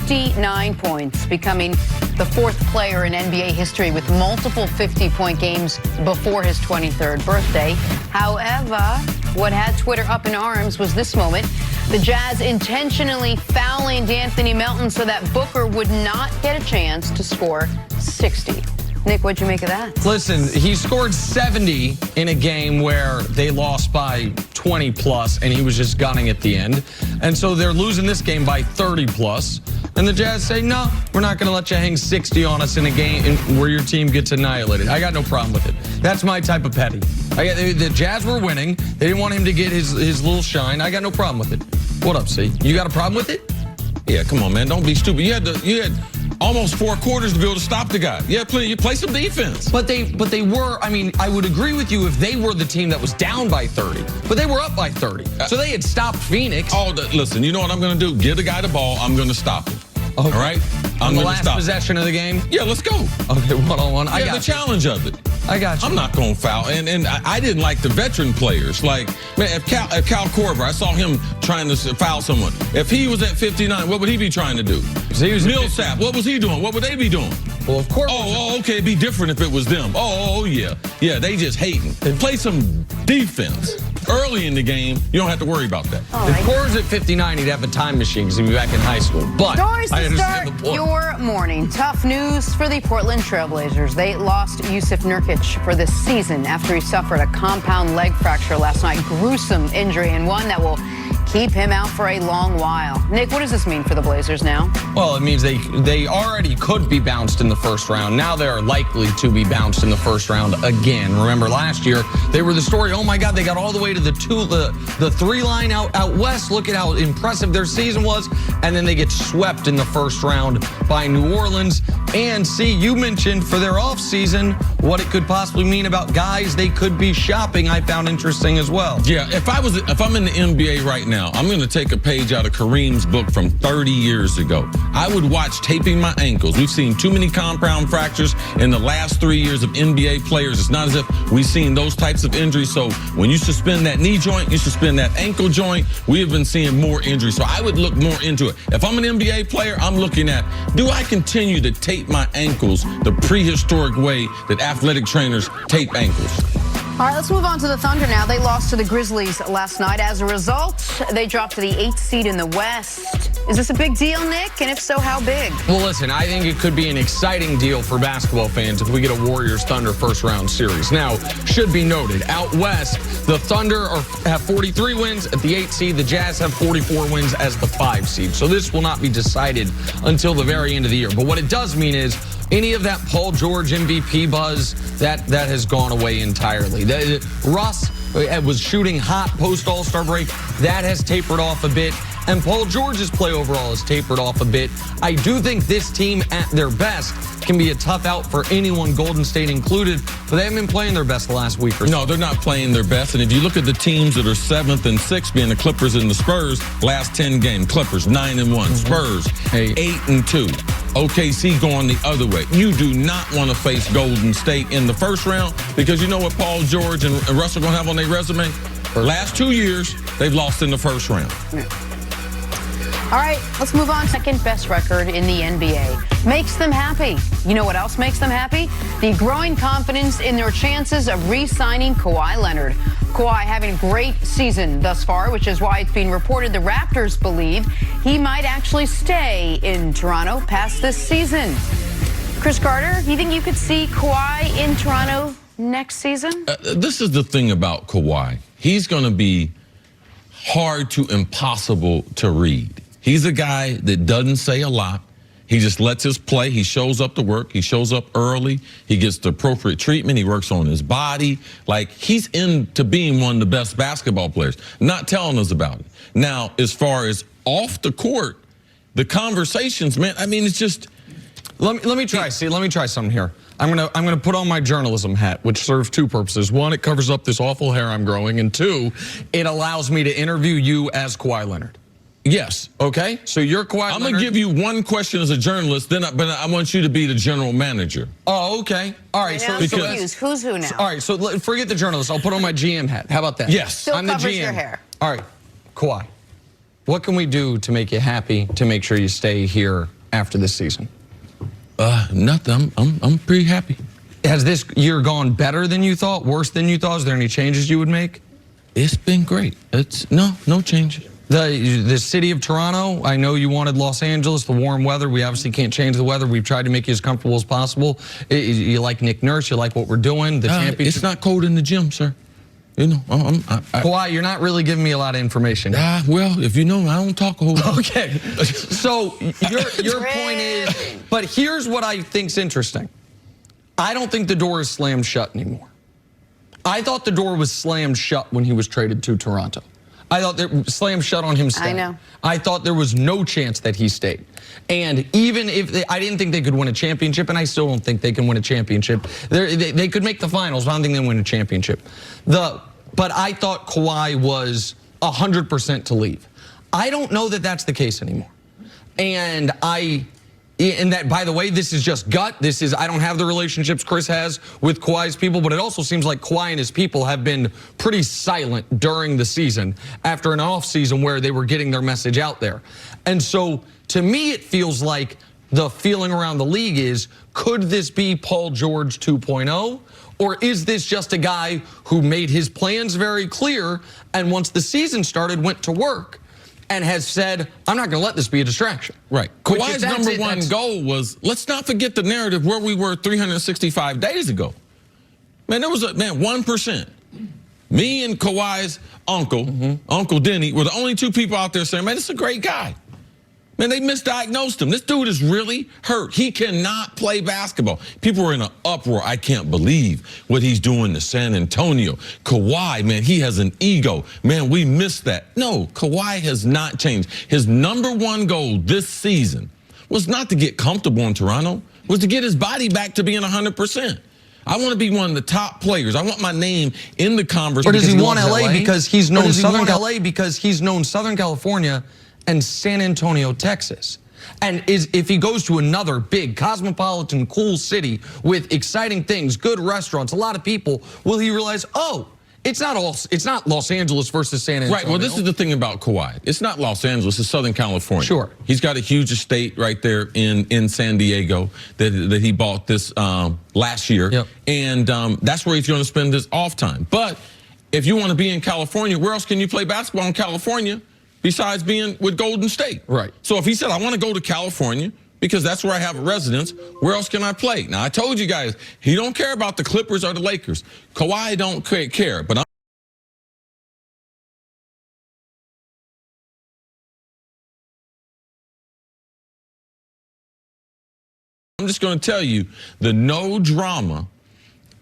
59 points, becoming the fourth player in NBA history with multiple 50-point games before his 23rd birthday. However, what had Twitter up in arms was this moment. The Jazz intentionally fouling D'Anthony Melton so that Booker would not get a chance to score 60. Nick, what'd you make of that? Listen, he scored 70 in a game where they lost by 20 plus, and he was just gunning at the end. And so they're losing this game by 30 plus. And the Jazz say, no, we're not going to let you hang 60 on us in a game where your team gets annihilated. I got no problem with it. That's my type of petty. The Jazz were winning. They didn't want him to get his little shine. I got no problem with it. What up, C? You got a problem with it? Yeah, come on, man. Don't be stupid. You had almost 4 quarters to be able to stop the guy. Yeah, you play some defense. But they were, I mean, I would agree with you if they were the team that was down by 30. But they were up by 30. So they had stopped Phoenix. Listen, you know what I'm going to do? Give the guy the ball. I'm going to stop him. Okay. All right? On the last possession of the game? Yeah, let's go. Okay, one-on-one. I got the challenge of it. I got you. I'm not going to foul. And I didn't like the veteran players. Like, man, if Cal Korver, I saw him trying to foul someone. If he was at 59, what would he be trying to do? Millsap, what was he doing? What would they be doing? Well, of course. Okay, it'd be different if it was them. Yeah. Yeah, they just hating. And play some defense. Early in the game, you don't have to worry about that. If Korver's at 59, he'd have a time machine because he'd be back in high school. But Stories I to understand start the point. your morning. Tough news for the Portland Trailblazers. They lost Yusuf Nurkic for this season after he suffered a compound leg fracture last night. Gruesome injury, and one that will keep him out for a long while. Nick, what does this mean for the Blazers now? Well, it means they already could be bounced in the first round. Now they're likely to be bounced in the first round again. Remember last year, they were the story, oh my God, they got all the way to the 3 line out west. Look at how impressive their season was. And then they get swept in the first round by New Orleans. And see, you mentioned for their offseason what it could possibly mean about guys they could be shopping. I found interesting as well. Yeah, if I'm in the NBA right now, I'm going to take a page out of Kareem's book from 30 years ago. I would watch taping my ankles. We've seen too many compound fractures in the last 3 years of NBA players. It's not as if we've seen those types of injuries. So when you suspend that knee joint, you suspend that ankle joint, we have been seeing more injuries. So I would look more into it. If I'm an NBA player, I'm looking at, do I continue to tape my ankles the prehistoric way that athletic trainers tape ankles? All right, let's move on to the Thunder now. They lost to the Grizzlies last night. As a result, they dropped to the 8th seed in the West. Is this a big deal, Nick? And if so, how big? Well, listen, I think it could be an exciting deal for basketball fans if we get a Warriors-Thunder first-round series. Now, should be noted, out west, the Thunder have 43 wins at the 8th seed. The Jazz have 44 wins as the 5 seed. So this will not be decided until the very end of the year. But what it does mean is any of that Paul George MVP buzz, that has gone away entirely. Russ was shooting hot post All-Star break. That has tapered off a bit. And Paul George's play overall has tapered off a bit. I do think this team at their best can be a tough out for anyone, Golden State included, but they haven't been playing their best the last week or so. No, they're not playing their best. And if you look at the teams that are 7th and 6th, being the Clippers and the Spurs, last 10 games, Clippers 9-1, Spurs 8-2. OKC going the other way. You do not want to face Golden State in the first round because you know what Paul George and Russ are going to have on their resume? For the last 2 years, they've lost in the first round. All right, let's move on. Second best record in the NBA. Makes them happy. You know what else makes them happy? The growing confidence in their chances of re-signing Kawhi Leonard. Kawhi having a great season thus far, which is why it's being reported the Raptors believe he might actually stay in Toronto past this season. Cris Carter, you think you could see Kawhi in Toronto next season? This is the thing about Kawhi. He's going to be hard to impossible to read. He's a guy that doesn't say a lot. He just lets us play. He shows up to work. He shows up early. He gets the appropriate treatment. He works on his body. Like, he's into being one of the best basketball players, not telling us about it. Now, as far as off the court, the conversations, man, I mean, it's just... Let me try something here. I'm gonna put on my journalism hat, which serves 2 purposes. 1, it covers up this awful hair I'm growing, and 2, it allows me to interview you as Kawhi Leonard. Yes. Okay? So you're Kawhi Leonard. I'm going to give you one question as a journalist, but I want you to be the general manager. Oh, okay. All right. So who's who now? All right. So forget the journalist. I'll put on my GM hat. How about that? Yes. Still I'm the covers GM. your hair. All right. Kawhi, what can we do to make you happy, to make sure you stay here after this season? Nothing. I'm pretty happy. Has this year gone better than you thought, worse than you thought? Is there any changes you would make? It's been great. It's no changes. The city of Toronto, I know you wanted Los Angeles, the warm weather. We obviously can't change the weather. We've tried to make you as comfortable as possible. You like Nick Nurse, you like what we're doing, the championship. It's not cold in the gym, sir. You know, Kawhi, you're not really giving me a lot of information. Well, if you know, I don't talk a whole lot. Okay, so your point is, but here's what I think's interesting. I don't think the door is slammed shut anymore. I thought the door was slammed shut when he was traded to Toronto. I thought it was slammed shut on him staying. I know. I thought there was no chance that he stayed. And even if I didn't think they could win a championship, and I still don't think they can win a championship. They could make the finals, but I don't think they win a championship. But I thought Kawhi was 100% to leave. I don't know that that's the case anymore. And that, by the way, this is just gut. I don't have the relationships Chris has with Kawhi's people, but it also seems like Kawhi and his people have been pretty silent during the season after an off season where they were getting their message out there. And so to me, it feels like the feeling around the league is, could this be Paul George 2.0? Or is this just a guy who made his plans very clear and once the season started went to work and has said, I'm not going to let this be a distraction? Right. Kawhi's number one goal was, let's not forget the narrative where we were 365 days ago. Man, there was 1%. Me and Kawhi's uncle, Uncle Denny, were the only two people out there saying, man, this is a great guy. Man, they misdiagnosed him. This dude is really hurt. He cannot play basketball. People were in an uproar. I can't believe what he's doing to San Antonio. Kawhi, man, he has an ego. Man, we missed that. No, Kawhi has not changed. His number one goal this season was not to get comfortable in Toronto, was to get his body back to being 100%. I want to be one of the top players. I want my name in the conversation. Or does he want LA because he's known Southern California and San Antonio, Texas? And if he goes to another big cosmopolitan, cool city with exciting things, good restaurants, a lot of people, will he realize, oh, it's not Los Angeles versus San Antonio? Right. Well, this is the thing about Kawhi. It's not Los Angeles. It's Southern California. Sure. He's got a huge estate right there in San Diego that he bought this last year. Yep. And that's where he's going to spend his off time. But if you want to be in California, where else can you play basketball in California besides being with Golden State? Right. So if he said, I want to go to California because that's where I have a residence, where else can I play? Now, I told you guys, he don't care about the Clippers or the Lakers. Kawhi don't care, but I'm just going to tell you, the no drama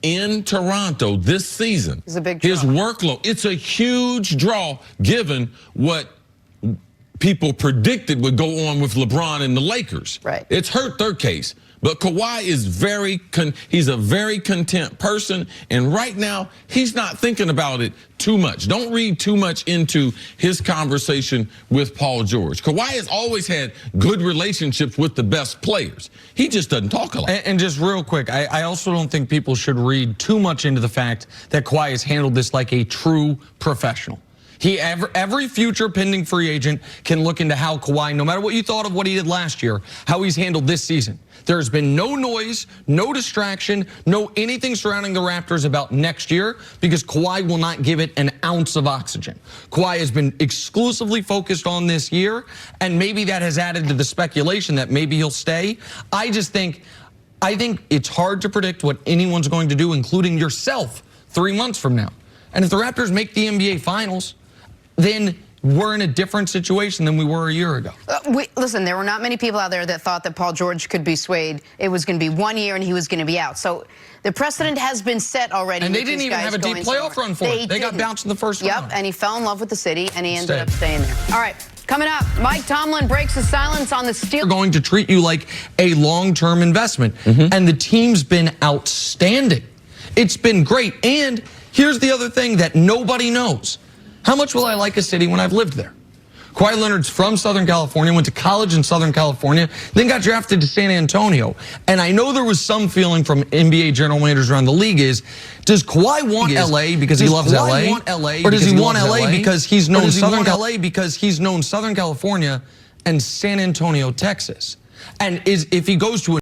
in Toronto this season, is a big draw. His workload, it's a huge draw given what people predicted would go on with LeBron and the Lakers. Right. It's hurt their case. But Kawhi is he's a very content person, and right now he's not thinking about it too much. Don't read too much into his conversation with Paul George. Kawhi has always had good relationships with the best players. He just doesn't talk a lot. And just real quick, I also don't think people should read too much into the fact that Kawhi has handled this like a true professional. Every future pending free agent can look into how Kawhi, no matter what you thought of what he did last year, how he's handled this season. There's been no noise, no distraction, no anything surrounding the Raptors about next year because Kawhi will not give it an ounce of oxygen. Kawhi has been exclusively focused on this year, and maybe that has added to the speculation that maybe he'll stay. I think it's hard to predict what anyone's going to do, including yourself, 3 months from now. And if the Raptors make the NBA Finals, then we're in a different situation than we were a year ago. Listen, there were not many people out there that thought that Paul George could be swayed. It was going to be 1 year and he was going to be out. So the precedent has been set already. And they didn't even have a deep playoff run for it. They got bounced in the first round. Yep, and he fell in love with the city and he ended up staying there. All right, coming up, Mike Tomlin breaks his silence on the Steelers. They're going to treat you like a long-term investment. And the team's been outstanding. It's been great. And here's the other thing that nobody knows. How much will I like a city when I've lived there? Kawhi Leonard's from Southern California, went to college in Southern California, then got drafted to San Antonio. And I know there was some feeling from NBA general managers around the league is, does Kawhi want LA because he loves LA? Or does he want LA because he's known Southern California and San Antonio, Texas? And if he goes to